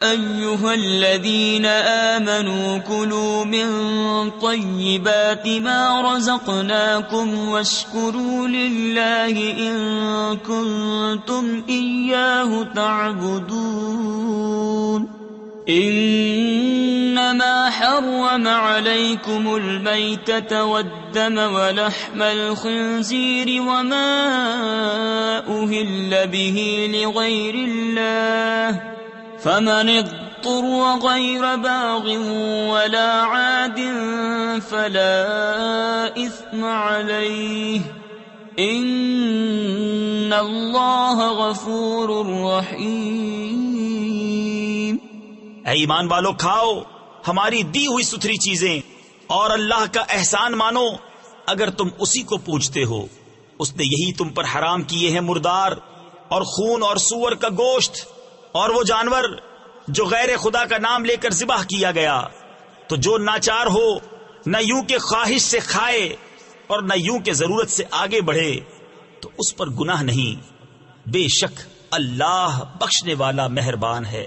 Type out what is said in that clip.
أيها الذين آمنوا كلوا من طيبات ما رزقناكم واشكروا لله إن كنتم إياه تعبدون إنما حرم عليكم الميتة والدم ولحم الخنزير وما أهل به لغير الله فمن اضطر غير باغ ولا عاد فلا إثم عليه إن الله غفور رحيم۔ اے ایمان والو، کھاؤ ہماری دی ہوئی ستھری چیزیں اور اللہ کا احسان مانو اگر تم اسی کو پوجتے ہو۔ اس نے یہی تم پر حرام کیے ہیں مردار اور خون اور سور کا گوشت اور وہ جانور جو غیر خدا کا نام لے کر ذبح کیا گیا۔ تو جو ناچار ہو نہ یوں کہ خواہش سے کھائے اور نہ یوں کہ ضرورت سے آگے بڑھے تو اس پر گناہ نہیں، بے شک اللہ بخشنے والا مہربان ہے۔